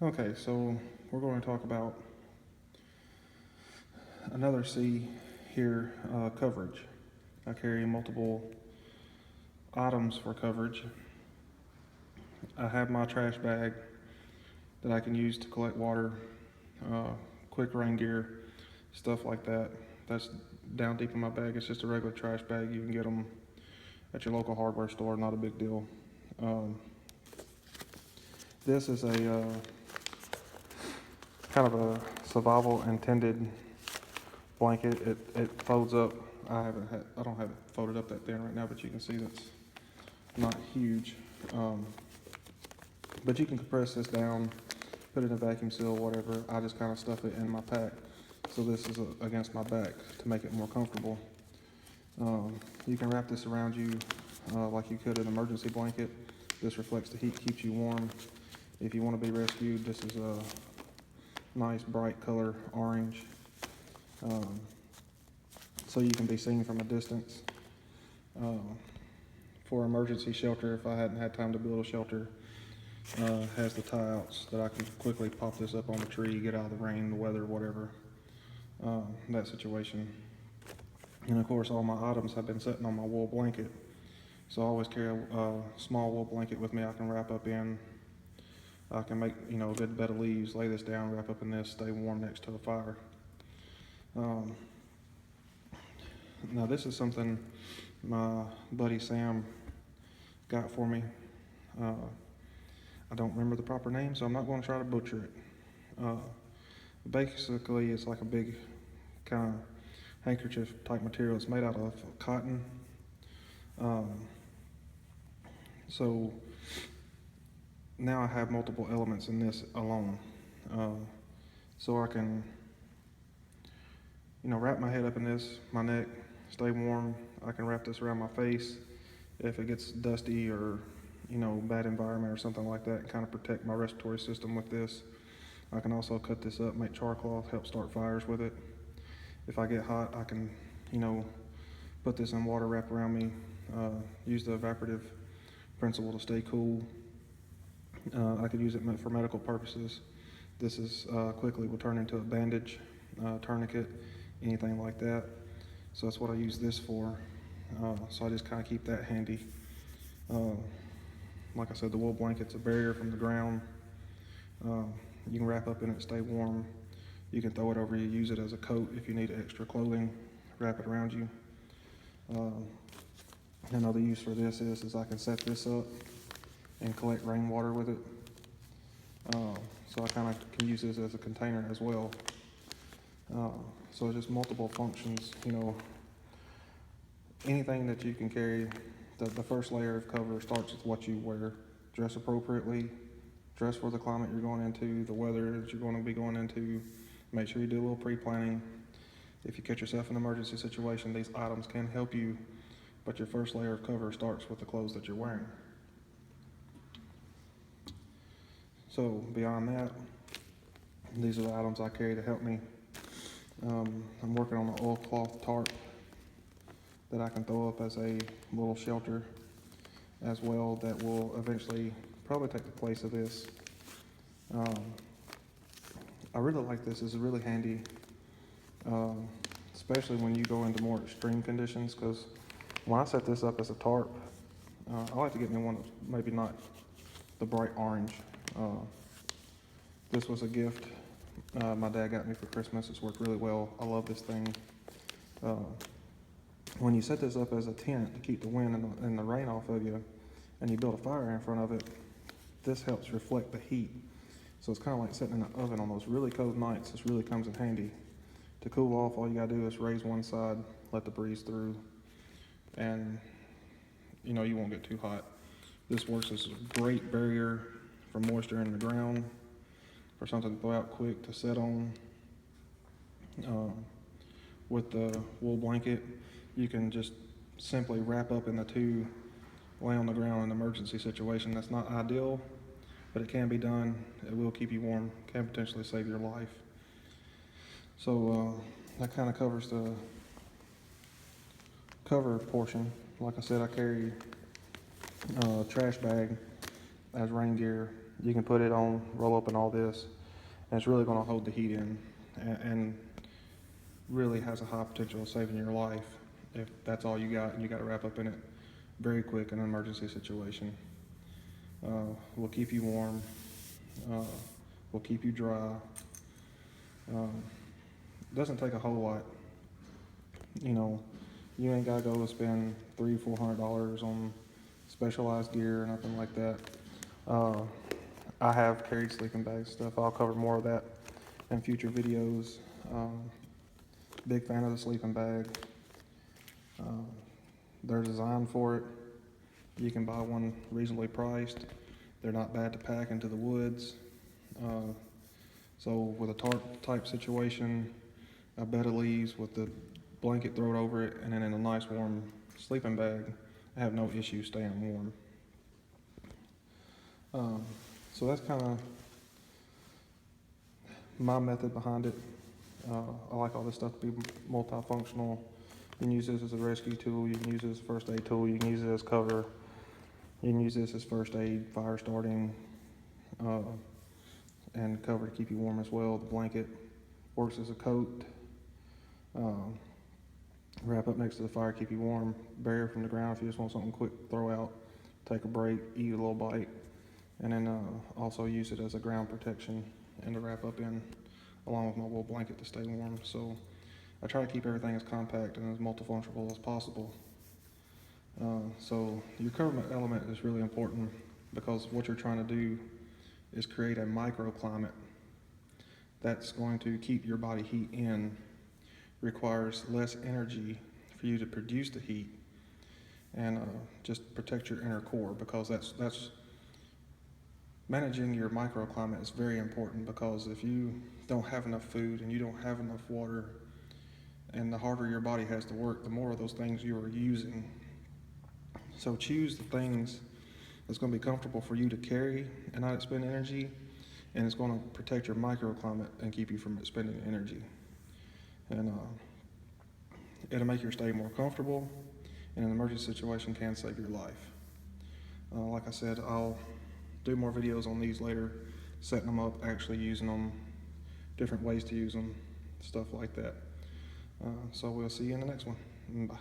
Okay, so we're going to talk about another C here, coverage. I carry multiple items for coverage. I have my trash bag that I can use to collect water, uh, quick rain gear, stuff like that. That's down deep in my bag. It's just a regular trash bag. You can get them at your local hardware store, not a big deal. Um, this is a kind of a survival intended blanket. It folds up. I don't have it folded up that thin right now, but you can see that's not huge. Um, but you can compress this down, put it in a vacuum seal, whatever. I just kind of stuff it in my pack. So this is against my back to make it more comfortable. You can wrap this around you like you could an emergency blanket. This reflects the heat, keeps you warm. If you want to be rescued, this is a nice bright color orange. So you can be seen from a distance. For emergency shelter, if I hadn't had time to build a shelter, has the tie outs that I can quickly pop this up on the tree, get out of the rain, the weather, whatever, that situation. And of course, all my items have been sitting on my wool blanket. So I always carry a small wool blanket with me I can wrap up in. I can make, a good bed of leaves, lay this down, wrap up in this, stay warm next to a fire. Now this is something my buddy Sam got for me. I don't remember the proper name, so I'm not going to try to butcher it. Basically, it's like a big kind of handkerchief type material. It's made out of cotton. So now I have multiple elements in this alone. So I can, wrap my head up in this, my neck, stay warm. I can wrap this around my face if it gets dusty or, bad environment or something like that, and kind of protect my respiratory system with this. I can also cut this up, make char cloth, help start fires with it. If I get hot, I can, put this in water, wrap around me, use the evaporative principle to stay cool. I could use it for medical purposes. This is quickly will turn into a bandage, tourniquet, anything like that. So that's what I use this for. So I just kind of keep that handy. Like I said, the wool blanket's a barrier from the ground. You can wrap up in it, stay warm. You can throw it over you, use it as a coat if you need extra clothing, wrap it around you. Another use for this is I can set this up and collect rainwater with it. So I kind of can use this as a container as well. So it's just multiple functions, anything that you can carry. The first layer of cover starts with what you wear. Dress appropriately, dress for the climate you're going into, the weather that you're going to be going into. Make sure you do a little pre-planning. If you catch yourself in an emergency situation, these items can help you, but your first layer of cover starts with the clothes that you're wearing. So beyond that, these are the items I carry to help me. I'm working on an oilcloth tarp that I can throw up as a little shelter as well that will eventually probably take the place of this. I really like this. It's really handy, especially when you go into more extreme conditions, because when I set this up as a tarp, I like to get me one that's maybe not the bright orange. This was a gift my dad got me for Christmas. It's worked really well. I love this thing. When you set this up as a tent to keep the wind and the rain off of you, and you build a fire in front of it, this helps reflect the heat. So it's kind of like sitting in an oven on those really cold nights. This really comes in handy. To cool off, all you gotta do is raise one side, let the breeze through, and you won't get too hot. This works as a great barrier for moisture in the ground, for something to throw out quick to set on. With the wool blanket, you can just simply wrap up in the two, lay on the ground in an emergency situation. That's not ideal, but it can be done. It will keep you warm, can potentially save your life. So that kind of covers the cover portion. Like I said, I carry a trash bag as rain gear, You can put it on, roll up in all this, and it's really going to hold the heat in, and really has a high potential of saving your life if that's all you got and you got to wrap up in it very quick in an emergency situation. Will keep you warm, will keep you dry. Doesn't take a whole lot. You know, you ain't gotta go spend $300-400 on specialized gear or nothing like that. I have carried sleeping bag stuff. I'll cover more of that in future videos. Big fan of the sleeping bag. They're designed for it. You can buy one reasonably priced. They're not bad to pack into the woods. So with a tarp type situation, a bed of leaves with the blanket thrown over it, and then in a nice warm sleeping bag, I have no issue staying warm. So that's kind of my method behind it. I like all this stuff to be multifunctional. You can use this as a rescue tool, you can use it as a first aid tool, you can use it as cover, you can use this as first aid, fire starting, and cover to keep you warm as well. The blanket works as a coat. Wrap up next to the fire, keep you warm. Barrier from the ground if you just want something quick, throw out, take a break, eat a little bite. And then also use it as a ground protection and to wrap up in, along with my wool blanket to stay warm. So I try to keep everything as compact and as multifunctional as possible. So your cover element is really important because what you're trying to do is create a microclimate that's going to keep your body heat in, requires less energy for you to produce the heat, and just protect your inner core, because that's managing your microclimate is very important, because if you don't have enough food and you don't have enough water, and the harder your body has to work, the more of those things you are using. So choose the things that's going to be comfortable for you to carry and not expend energy, and it's going to protect your microclimate and keep you from expending energy. And it'll make your stay more comfortable, and an emergency situation can save your life. Like I said, I'll do more videos on these later, setting them up, actually using them, different ways to use them, stuff like that. So we'll see you in the next one. Bye.